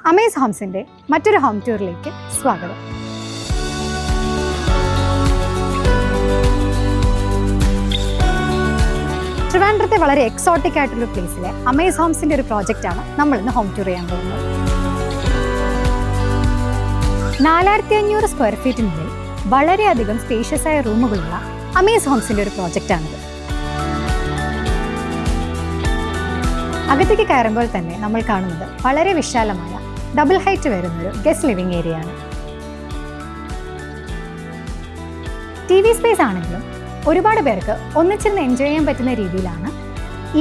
Amaze ഹോംസിൻ്റെ മറ്റൊരു home ടൂറിലേക്ക് സ്വാഗതം. ട്രിവാൻഡ്രത്തെ വളരെ എക്സോട്ടിക് ആയിട്ടുള്ള പ്ലേസിലെ അമേസ് ഹോംസിൻ്റെ ഒരു പ്രോജക്റ്റാണ് നമ്മൾ ഇന്ന് ഹോം ടൂർ ചെയ്യാൻ പോകുന്നത്. 4500 സ്ക്വയർ ഫീറ്റിനുള്ളിൽ വളരെയധികം സ്പേഷ്യസ് ആയ റൂമുകളുള്ള അമേസ് ഹോംസിൻ്റെ ഒരു പ്രോജക്റ്റാണിത്. അകത്തേക്ക് കയറുമ്പോൾ തന്നെ നമ്മൾ കാണുന്നത് വളരെ വിശാലമായ ഡബിൾ ഹൈറ്റ് വരുന്നൊരു ഗസ്റ്റ് ലിവിംഗ് ഏരിയ ആണ്. TV സ്പേസ് ആണെങ്കിലും ഒരുപാട് പേർക്ക് ഒന്നിച്ചിരുന്ന് എൻജോയ് ചെയ്യാൻ പറ്റുന്ന രീതിയിലാണ്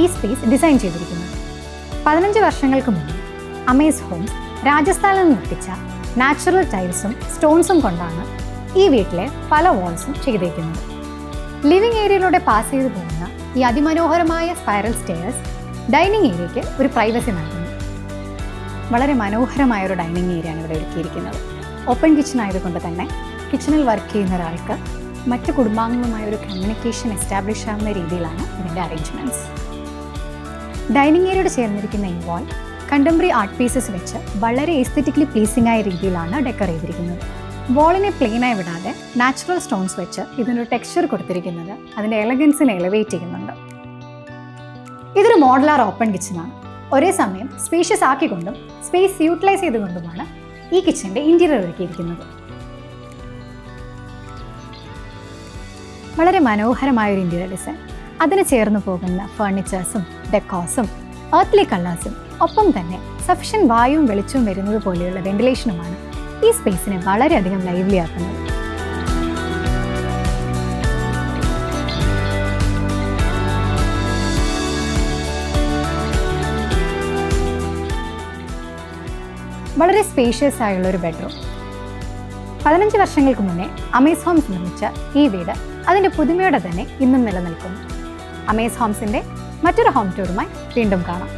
ഈ സ്പേസ് ഡിസൈൻ ചെയ്തിരിക്കുന്നത്. 15 വർഷങ്ങൾക്ക് മുമ്പ് അമേസ് ഹോംസ് രാജസ്ഥാനിൽ നിന്ന് നിർമ്മിച്ച നാച്ചുറൽ ടൈൽസും സ്റ്റോൺസും കൊണ്ടാണ് ഈ വീട്ടിലെ പല വാൾസും ചെയ്തിരിക്കുന്നത്. ലിവിംഗ് ഏരിയയിലൂടെ പാസ് ചെയ്തു പോകുന്ന ഈ അതിമനോഹരമായ സ്പൈറൽ സ്റ്റെയർസ് ഡൈനിങ് ഏരിയയ്ക്ക് ഒരു പ്രൈവസി നൽകുന്നു. വളരെ മനോഹരമായ ഒരു ഡൈനിങ് ഏരിയയാണ് ഇവിടെ ഒരുക്കിയിരിക്കുന്നത്. ഓപ്പൺ കിച്ചൺ ആയതുകൊണ്ട് തന്നെ കിച്ചണിൽ വർക്ക് ചെയ്യുന്ന ഒരാൾക്ക് മറ്റ് കുടുംബാംഗങ്ങളുമായ ഒരു കമ്മ്യൂണിക്കേഷൻ എസ്റ്റാബ്ലിഷ് ആവുന്ന രീതിയിലാണ് ഇതിൻ്റെ അറേഞ്ച്മെൻറ്റ്സ്. ഡൈനിങ് ഏരിയയോട് ചേർന്നിരിക്കുന്ന ഈ വാൾ കണ്ടംപററി ആർട്ട് പീസസ് വെച്ച് വളരെ എസ്തെറ്റിക്കലി പ്ലീസിംഗ് ആയ രീതിയിലാണ് ഡെക്കർ ചെയ്തിരിക്കുന്നത്. വാളിനെ പ്ലെയിനായി വിടാതെ നാച്ചുറൽ സ്റ്റോൺസ് വെച്ച് ഇതിനൊരു ടെക്സ്ചർ കൊടുത്തിരിക്കുന്നത് അതിൻ്റെ എലഗൻസിനെ എലവേറ്റ് ചെയ്യുന്നുണ്ട്. ഇതൊരു മോഡുലാർ ഓപ്പൺ കിച്ചണാണ്. ഒരേ സമയം സ്പേഷ്യസ് ആക്കിക്കൊണ്ടും സ്പേസ് യൂട്ടിലൈസ് ചെയ്തുകൊണ്ടുമാണ് ഈ കിച്ചൻ്റെ ഇൻറ്റീരിയർ ഒരുക്കിയിരിക്കുന്നത്. വളരെ മനോഹരമായൊരു ഇൻറ്റീരിയർ ഡിസൈൻ, അതിന് ചേർന്ന് പോകുന്ന ഫർണിച്ചേഴ്സും ഡെക്കോസും എർത്ത്ലി കളേഴ്സും ഒപ്പം തന്നെ സഫിഷ്യൻറ്റ് വായുവും വെളിച്ചവും വരുന്നത് പോലെയുള്ള വെന്റിലേഷനുമാണ് ഈ സ്പേസിനെ വളരെയധികം ലൈവ്ലി ആക്കുന്നത്. വളരെ സ്പേഷ്യസ് ആയുള്ള ഒരു ബെഡ്റൂം. 15 വർഷങ്ങൾക്ക് മുന്നേ അമേസ് ഹോംസ് നിർമ്മിച്ച ഈ വീട് അതിൻ്റെ പുതുമയോടെ തന്നെ ഇന്നും നിലനിൽക്കുന്നു. അമേസ് ഹോംസിൻ്റെ മറ്റൊരു ഹോം ടൂറുമായി വീണ്ടും കാണാം.